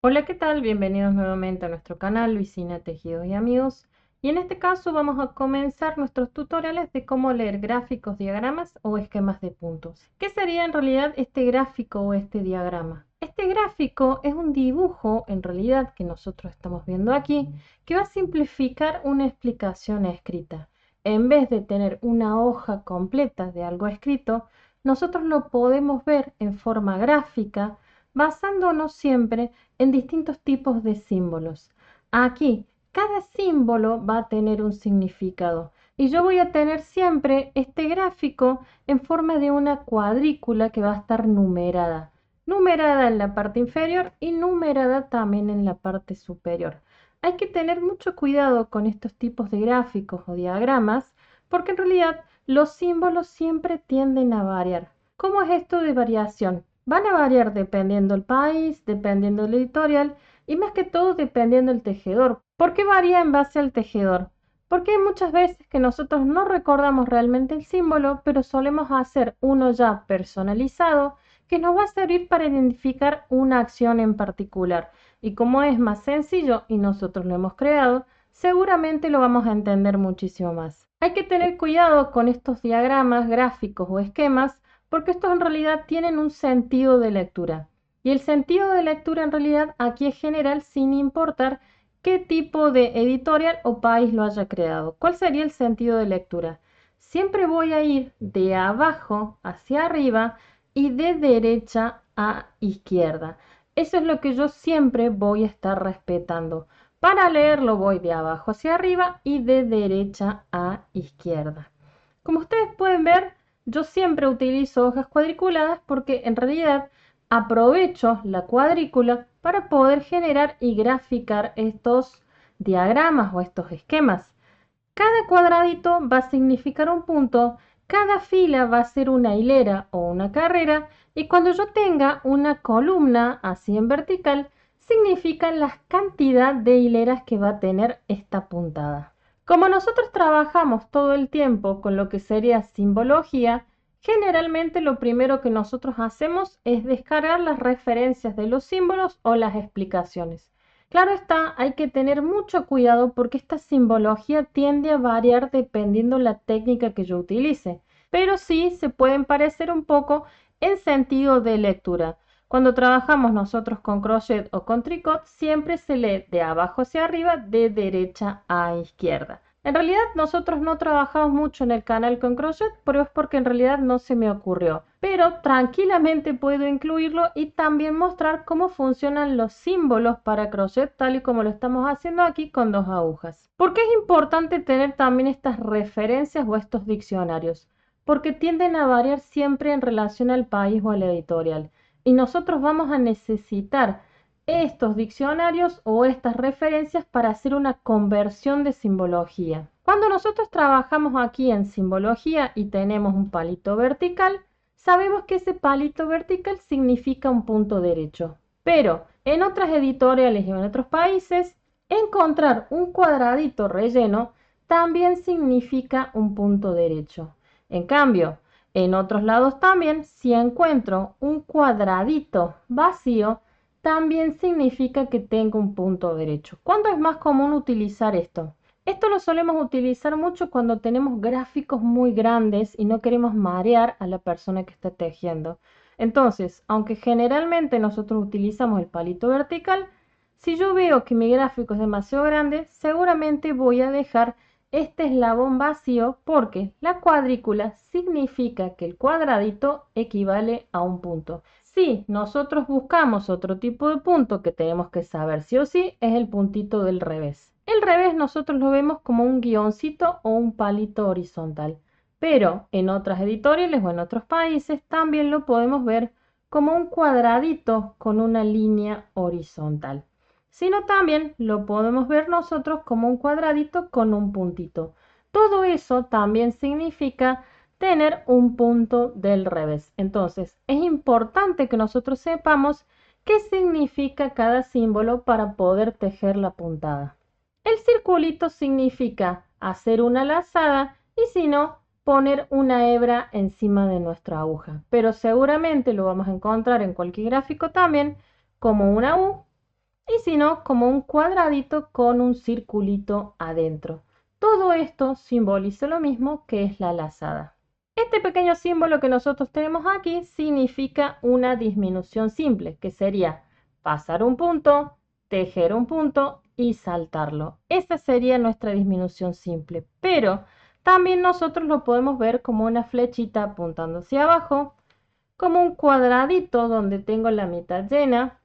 Hola, ¿qué tal? Bienvenidos nuevamente a nuestro canal Luisina Tejidos y Amigos. Y en este caso vamos a comenzar nuestros tutoriales de cómo leer gráficos, diagramas o esquemas de puntos. ¿Qué sería en realidad este gráfico o este diagrama? Este gráfico es un dibujo en realidad que nosotros estamos viendo aquí que va a simplificar una explicación escrita. En vez de tener una hoja completa de algo escrito, nosotros lo podemos ver en forma gráfica basándonos siempre en distintos tipos de símbolos. Aquí, cada símbolo va a tener un significado y yo voy a tener siempre este gráfico en forma de una cuadrícula que va a estar numerada. Numerada en la parte inferior y numerada también en la parte superior. Hay que tener mucho cuidado con estos tipos de gráficos o diagramas porque en realidad los símbolos siempre tienden a variar. ¿Cómo es esto de variación? Van a variar dependiendo del país, dependiendo del editorial y más que todo dependiendo del tejedor. ¿Por qué varía en base al tejedor? Porque hay muchas veces que nosotros no recordamos realmente el símbolo, pero solemos hacer uno ya personalizado que nos va a servir para identificar una acción en particular. Y como es más sencillo y nosotros lo hemos creado, seguramente lo vamos a entender muchísimo más. Hay que tener cuidado con estos diagramas, gráficos o esquemas porque estos en realidad tienen un sentido de lectura. Y el sentido de lectura en realidad aquí es general sin importar qué tipo de editorial o país lo haya creado. ¿Cuál sería el sentido de lectura? Siempre voy a ir de abajo hacia arriba y de derecha a izquierda. Eso es lo que yo siempre voy a estar respetando. Para leerlo voy de abajo hacia arriba y de derecha a izquierda. Como ustedes pueden ver, yo siempre utilizo hojas cuadriculadas porque en realidad aprovecho la cuadrícula para poder generar y graficar estos diagramas o estos esquemas. Cada cuadradito va a significar un punto, cada fila va a ser una hilera o una carrera y cuando yo tenga una columna así en vertical, significa la cantidad de hileras que va a tener esta puntada. Como nosotros trabajamos todo el tiempo con lo que sería simbología, generalmente lo primero que nosotros hacemos es descargar las referencias de los símbolos o las explicaciones. Claro está, hay que tener mucho cuidado porque esta simbología tiende a variar dependiendo la técnica que yo utilice, pero sí se pueden parecer un poco en sentido de lectura. Cuando trabajamos nosotros con crochet o con tricot, siempre se lee de abajo hacia arriba, de derecha a izquierda. En realidad nosotros no trabajamos mucho en el canal con crochet, pero es porque en realidad no se me ocurrió. Pero tranquilamente puedo incluirlo y también mostrar cómo funcionan los símbolos para crochet tal y como lo estamos haciendo aquí con dos agujas. ¿Por qué es importante tener también estas referencias o estos diccionarios? Porque tienden a variar siempre en relación al país o a la editorial. Y nosotros vamos a necesitar estos diccionarios o estas referencias para hacer una conversión de simbología. Cuando nosotros trabajamos aquí en simbología y tenemos un palito vertical, sabemos que ese palito vertical significa un punto derecho. Pero en otras editoriales y en otros países, encontrar un cuadradito relleno también significa un punto derecho. En cambio, en otros lados también, si encuentro un cuadradito vacío, también significa que tengo un punto derecho. ¿Cuándo es más común utilizar esto? Esto lo solemos utilizar mucho cuando tenemos gráficos muy grandes y no queremos marear a la persona que está tejiendo. Entonces, aunque generalmente nosotros utilizamos el palito vertical, si yo veo que mi gráfico es demasiado grande, seguramente voy a dejar este eslabón vacío porque la cuadrícula significa que el cuadradito equivale a un punto. Si nosotros buscamos otro tipo de punto que tenemos que saber sí o sí, es el puntito del revés. El revés nosotros lo vemos como un guioncito o un palito horizontal, pero en otras editoriales o en otros países también lo podemos ver como un cuadradito con una línea horizontal, sino también lo podemos ver nosotros como un cuadradito con un puntito. Todo eso también significa tener un punto del revés. Entonces, es importante que nosotros sepamos qué significa cada símbolo para poder tejer la puntada. El circulito significa hacer una lazada y si no, poner una hebra encima de nuestra aguja. Pero seguramente lo vamos a encontrar en cualquier gráfico también como una U y si no, como un cuadradito con un circulito adentro. Todo esto simboliza lo mismo que es la lazada. Este pequeño símbolo que nosotros tenemos aquí significa una disminución simple, que sería pasar un punto, tejer un punto y saltarlo. Esa sería nuestra disminución simple, pero también nosotros lo podemos ver como una flechita apuntando hacia abajo, como un cuadradito donde tengo la mitad llena,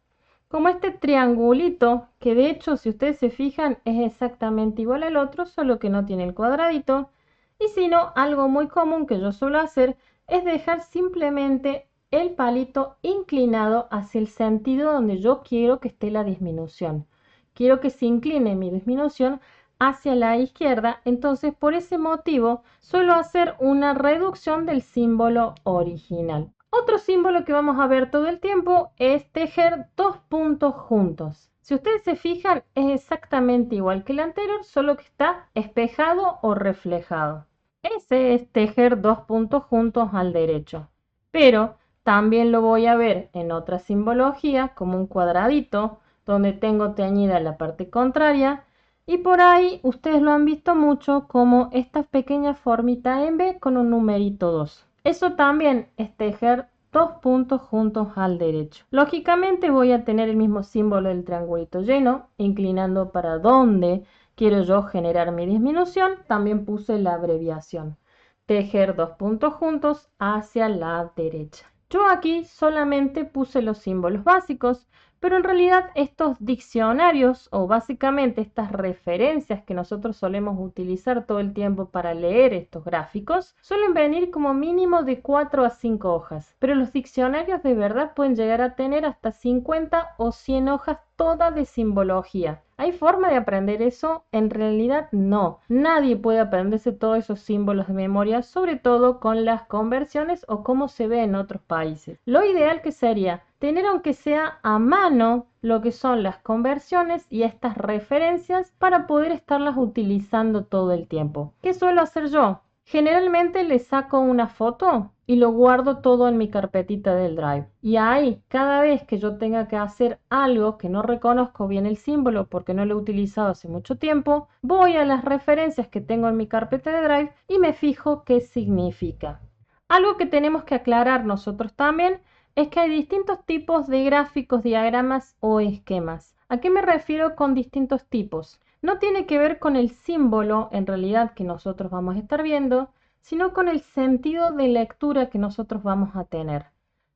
como este triangulito, que de hecho si ustedes se fijan es exactamente igual al otro, solo que no tiene el cuadradito. Y si no, algo muy común que yo suelo hacer es dejar simplemente el palito inclinado hacia el sentido donde yo quiero que esté la disminución. Quiero que se incline mi disminución hacia la izquierda, entonces por ese motivo suelo hacer una reducción del símbolo original. Otro símbolo que vamos a ver todo el tiempo es tejer dos puntos juntos. Si ustedes se fijan, es exactamente igual que el anterior, solo que está espejado o reflejado. Ese es tejer dos puntos juntos al derecho. Pero también lo voy a ver en otra simbología, como un cuadradito, donde tengo teñida la parte contraria. Y por ahí ustedes lo han visto mucho como esta pequeña formita en B con un numerito 2. Eso también es tejer dos puntos juntos al derecho. Lógicamente voy a tener el mismo símbolo del triangulito lleno, inclinando para donde quiero yo generar mi disminución. También puse la abreviación. Tejer dos puntos juntos hacia la derecha. Yo aquí solamente puse los símbolos básicos, pero en realidad estos diccionarios o básicamente estas referencias que nosotros solemos utilizar todo el tiempo para leer estos gráficos suelen venir como mínimo de 4 a 5 hojas, pero los diccionarios de verdad pueden llegar a tener hasta 50 o 100 hojas todas de simbología. ¿Hay forma de aprender eso? En realidad no. Nadie puede aprenderse todos esos símbolos de memoria, sobre todo con las conversiones o cómo se ve en otros países. Lo ideal que sería tener aunque sea a mano lo que son las conversiones y estas referencias para poder estarlas utilizando todo el tiempo. ¿Qué suelo hacer yo? Generalmente le saco una foto y lo guardo todo en mi carpetita del Drive. Y ahí, cada vez que yo tenga que hacer algo que no reconozco bien el símbolo porque no lo he utilizado hace mucho tiempo, voy a las referencias que tengo en mi carpeta de Drive y me fijo qué significa. Algo que tenemos que aclarar nosotros también es que hay distintos tipos de gráficos, diagramas o esquemas. ¿A qué me refiero con distintos tipos? No tiene que ver con el símbolo en realidad que nosotros vamos a estar viendo, sino con el sentido de lectura que nosotros vamos a tener.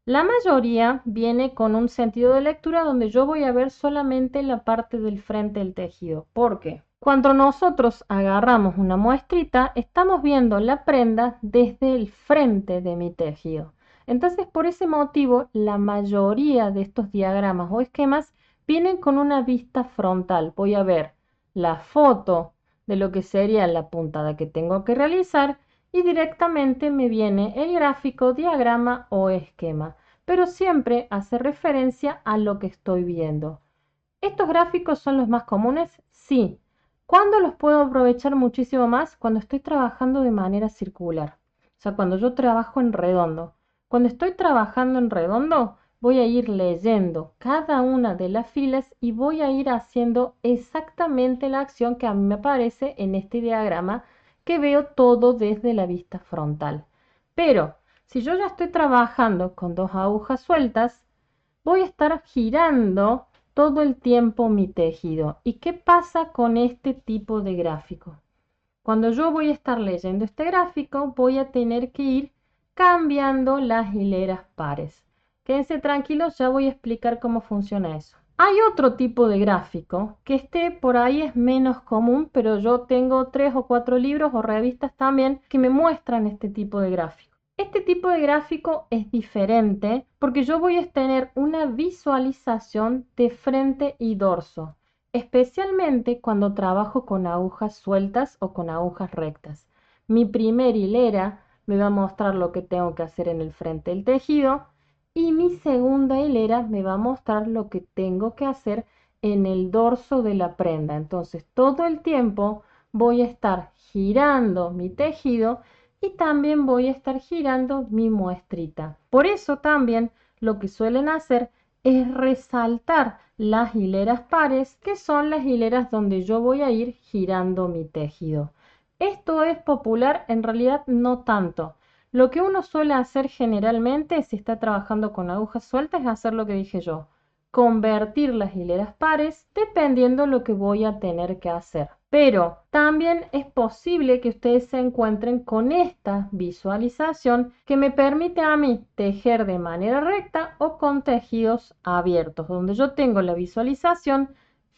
La mayoría viene con un sentido de lectura donde yo voy a ver solamente la parte del frente del tejido. ¿Por qué? Cuando nosotros agarramos una muestrita, estamos viendo la prenda desde el frente de mi tejido. Entonces, por ese motivo, la mayoría de estos diagramas o esquemas vienen con una vista frontal. Voy a ver la foto de lo que sería la puntada que tengo que realizar y directamente me viene el gráfico, diagrama o esquema, pero siempre hace referencia a lo que estoy viendo. ¿Estos gráficos son los más comunes? Sí. ¿Cuándo los puedo aprovechar muchísimo más? Cuando estoy trabajando de manera circular. O sea, cuando yo trabajo en redondo. Cuando estoy trabajando en redondo, voy a ir leyendo cada una de las filas y voy a ir haciendo exactamente la acción que a mí me aparece en este diagrama que veo todo desde la vista frontal. Pero si yo ya estoy trabajando con dos agujas sueltas, voy a estar girando todo el tiempo mi tejido. ¿Y qué pasa con este tipo de gráfico? Cuando yo voy a estar leyendo este gráfico, voy a tener que ir cambiando las hileras pares. Quédense tranquilos, ya voy a explicar cómo funciona eso. Hay otro tipo de gráfico que por ahí es menos común, pero yo tengo 3 o 4 libros o revistas también que me muestran este tipo de gráfico. Este tipo de gráfico es diferente porque yo voy a tener una visualización de frente y dorso, especialmente cuando trabajo con agujas sueltas o con agujas rectas. Mi primera hilera me va a mostrar lo que tengo que hacer en el frente del tejido y mi segunda hilera me va a mostrar lo que tengo que hacer en el dorso de la prenda. Entonces todo el tiempo voy a estar girando mi tejido y también voy a estar girando mi muestrita. Por eso también lo que suelen hacer es resaltar las hileras pares, que son las hileras donde yo voy a ir girando mi tejido. Esto es popular, en realidad no tanto. Lo que uno suele hacer generalmente si está trabajando con agujas sueltas es hacer lo que dije yo, convertir las hileras pares dependiendo lo que voy a tener que hacer. Pero también es posible que ustedes se encuentren con esta visualización que me permite a mí tejer de manera recta o con tejidos abiertos, donde yo tengo la visualización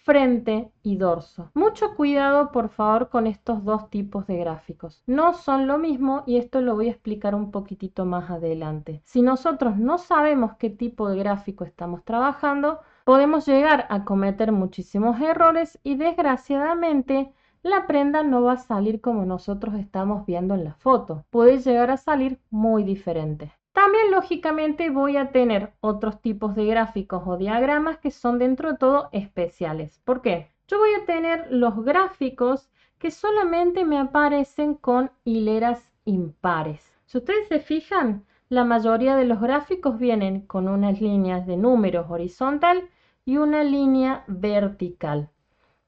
frente y dorso. Mucho cuidado, por favor, con estos dos tipos de gráficos. No son lo mismo y esto lo voy a explicar un poquitito más adelante. Si nosotros no sabemos qué tipo de gráfico estamos trabajando, podemos llegar a cometer muchísimos errores y desgraciadamente la prenda no va a salir como nosotros estamos viendo en la foto. Puede llegar a salir muy diferente. También, lógicamente, voy a tener otros tipos de gráficos o diagramas que son dentro de todo especiales. ¿Por qué? Yo voy a tener los gráficos que solamente me aparecen con hileras impares. Si ustedes se fijan, la mayoría de los gráficos vienen con unas líneas de números horizontal y una línea vertical.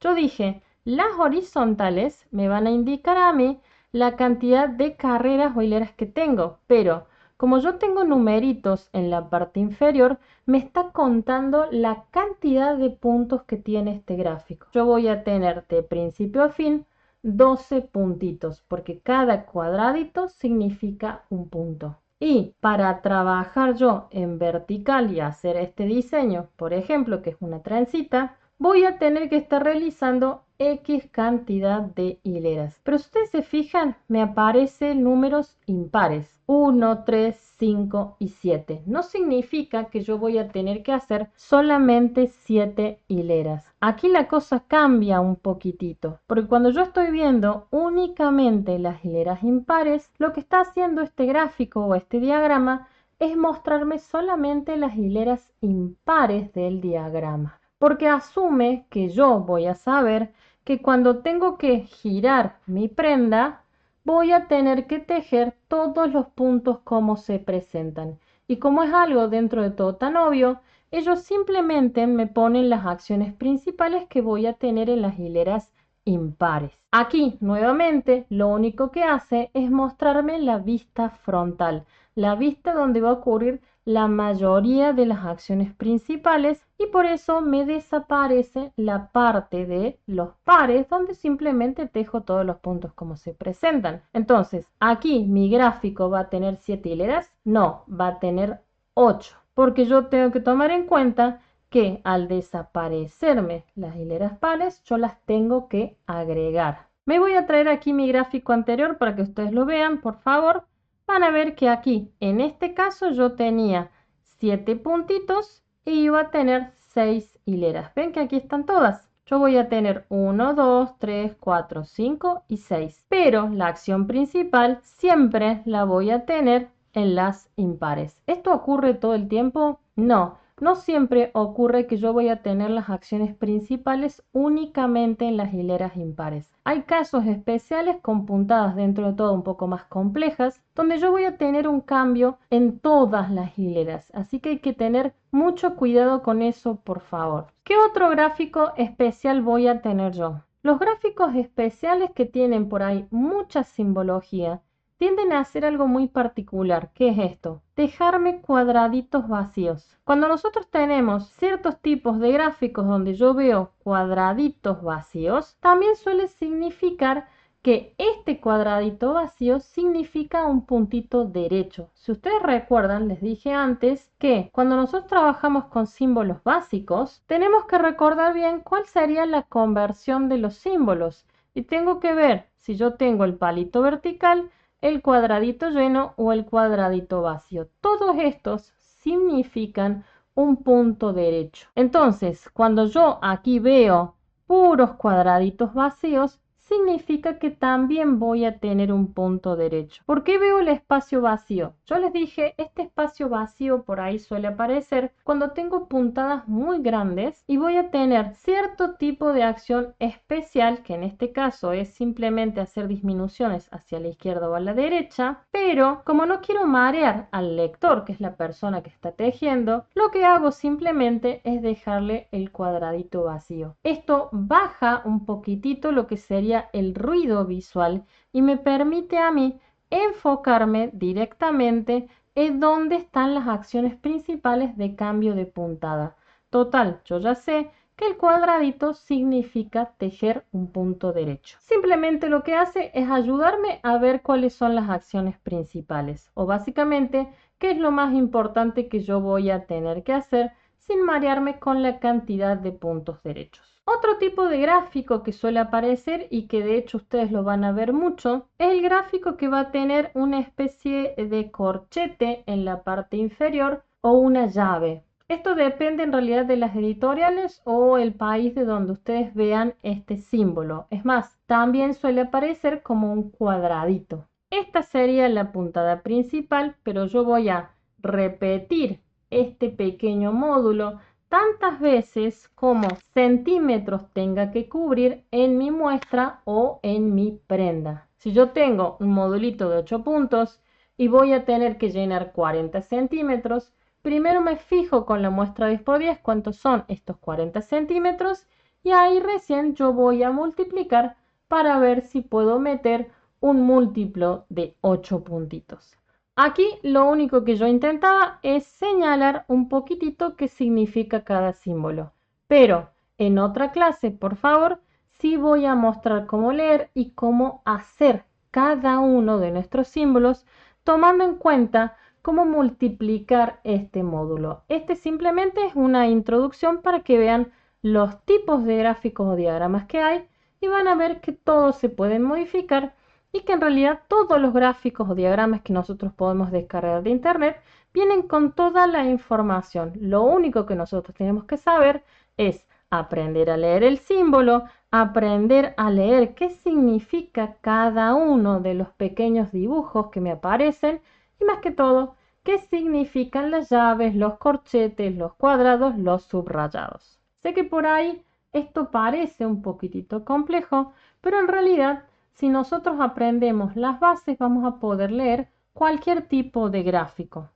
Yo dije, las horizontales me van a indicar a mí la cantidad de carreras o hileras que tengo, pero como yo tengo numeritos en la parte inferior, me está contando la cantidad de puntos que tiene este gráfico. Yo voy a tener de principio a fin 12 puntitos, porque cada cuadradito significa un punto. Y para trabajar yo en vertical y hacer este diseño, por ejemplo, que es una trencita, voy a tener que estar realizando X cantidad de hileras. Pero si ustedes se fijan, me aparecen números impares. 1, 3, 5 y 7. No significa que yo voy a tener que hacer solamente 7 hileras. Aquí la cosa cambia un poquitito, porque cuando yo estoy viendo únicamente las hileras impares, lo que está haciendo este gráfico o este diagrama es mostrarme solamente las hileras impares del diagrama, porque asume que yo voy a saber que cuando tengo que girar mi prenda, voy a tener que tejer todos los puntos como se presentan. Y como es algo dentro de todo tan obvio, ellos simplemente me ponen las acciones principales que voy a tener en las hileras impares. Aquí, nuevamente, lo único que hace es mostrarme la vista frontal, la vista donde va a ocurrir la mayoría de las acciones principales y por eso me desaparece la parte de los pares donde simplemente tejo todos los puntos como se presentan. Entonces, aquí mi gráfico va a tener 7 hileras, no, va a tener 8, porque yo tengo que tomar en cuenta que al desaparecerme las hileras pares, yo las tengo que agregar. Me voy a traer aquí mi gráfico anterior para que ustedes lo vean, por favor. Van a ver que aquí, en este caso, yo tenía 7 puntitos y iba a tener 6 hileras. ¿Ven que aquí están todas? Yo voy a tener 1, 2, 3, 4, 5 y 6. Pero la acción principal siempre la voy a tener en las impares. ¿Esto ocurre todo el tiempo? No. No siempre ocurre que yo voy a tener las acciones principales únicamente en las hileras impares. Hay casos especiales con puntadas dentro de todo un poco más complejas, donde yo voy a tener un cambio en todas las hileras. Así que hay que tener mucho cuidado con eso, por favor. ¿Qué otro gráfico especial voy a tener yo? Los gráficos especiales que tienen por ahí mucha simbología tienden a hacer algo muy particular. ¿Qué es esto? Dejarme cuadraditos vacíos. Cuando nosotros tenemos ciertos tipos de gráficos donde yo veo cuadraditos vacíos, también suele significar que este cuadradito vacío significa un puntito derecho. Si ustedes recuerdan, les dije antes que cuando nosotros trabajamos con símbolos básicos, tenemos que recordar bien cuál sería la conversión de los símbolos. Y tengo que ver si yo tengo el palito vertical, el cuadradito lleno o el cuadradito vacío. Todos estos significan un punto derecho. Entonces, cuando yo aquí veo puros cuadraditos vacíos, significa que también voy a tener un punto derecho. ¿Por qué veo el espacio vacío? Yo les dije, este espacio vacío por ahí suele aparecer cuando tengo puntadas muy grandes y voy a tener cierto tipo de acción especial, que en este caso es simplemente hacer disminuciones hacia la izquierda o a la derecha, pero como no quiero marear al lector, que es la persona que está tejiendo, lo que hago simplemente es dejarle el cuadradito vacío. Esto baja un poquitito lo que sería el ruido visual y me permite a mí enfocarme directamente en dónde están las acciones principales de cambio de puntada. Total, yo ya sé que el cuadradito significa tejer un punto derecho. Simplemente lo que hace es ayudarme a ver cuáles son las acciones principales o básicamente qué es lo más importante que yo voy a tener que hacer sin marearme con la cantidad de puntos derechos. Otro tipo de gráfico que suele aparecer y que de hecho ustedes lo van a ver mucho es el gráfico que va a tener una especie de corchete en la parte inferior o una llave. Esto depende en realidad de las editoriales o el país de donde ustedes vean este símbolo. Es más, también suele aparecer como un cuadradito. Esta sería la puntada principal, pero yo voy a repetir este pequeño módulo tantas veces como centímetros tenga que cubrir en mi muestra o en mi prenda. Si yo tengo un modulito de 8 puntos y voy a tener que llenar 40 centímetros, primero me fijo con la muestra 10×10 cuántos son estos 40 centímetros y ahí recién yo voy a multiplicar para ver si puedo meter un múltiplo de 8 puntitos. Aquí lo único que yo intentaba es señalar un poquitito qué significa cada símbolo. Pero en otra clase, por favor, sí voy a mostrar cómo leer y cómo hacer cada uno de nuestros símbolos tomando en cuenta cómo multiplicar este módulo. Este simplemente es una introducción para que vean los tipos de gráficos o diagramas que hay y van a ver que todos se pueden modificar y que en realidad todos los gráficos o diagramas que nosotros podemos descargar de internet vienen con toda la información. Lo único que nosotros tenemos que saber es aprender a leer el símbolo, aprender a leer qué significa cada uno de los pequeños dibujos que me aparecen y más que todo, qué significan las llaves, los corchetes, los cuadrados, los subrayados. Sé que por ahí esto parece un poquitito complejo, pero en realidad si nosotros aprendemos las bases, vamos a poder leer cualquier tipo de gráfico.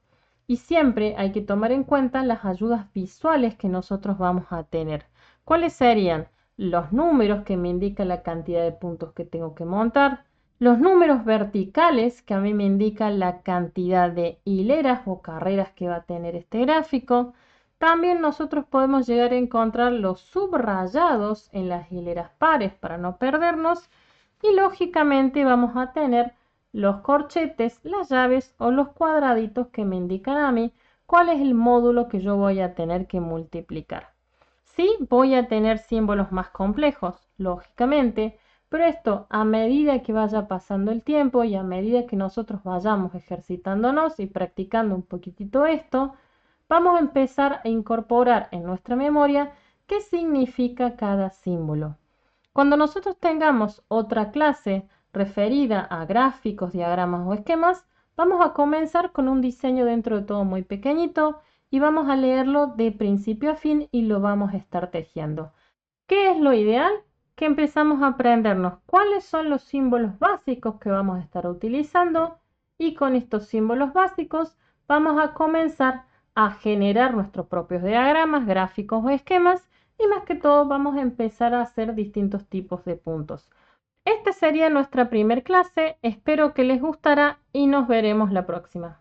Y siempre hay que tomar en cuenta las ayudas visuales que nosotros vamos a tener. ¿Cuáles serían? Los números que me indican la cantidad de puntos que tengo que montar. Los números verticales que a mí me indican la cantidad de hileras o carreras que va a tener este gráfico. También nosotros podemos llegar a encontrar los subrayados en las hileras pares para no perdernos. Y lógicamente vamos a tener los corchetes, las llaves o los cuadraditos que me indican a mí cuál es el módulo que yo voy a tener que multiplicar. Sí, voy a tener símbolos más complejos, lógicamente, pero esto a medida que vaya pasando el tiempo y a medida que nosotros vayamos ejercitándonos y practicando un poquitito esto, vamos a empezar a incorporar en nuestra memoria qué significa cada símbolo. Cuando nosotros tengamos otra clase referida a gráficos, diagramas o esquemas, vamos a comenzar con un diseño dentro de todo muy pequeñito y vamos a leerlo de principio a fin y lo vamos a estar tejiendo. ¿Qué es lo ideal? Que empezamos a aprendernos cuáles son los símbolos básicos que vamos a estar utilizando y con estos símbolos básicos vamos a comenzar a generar nuestros propios diagramas, gráficos o esquemas y más que todo vamos a empezar a hacer distintos tipos de puntos. Esta sería nuestra primer clase, espero que les gustará y nos veremos la próxima.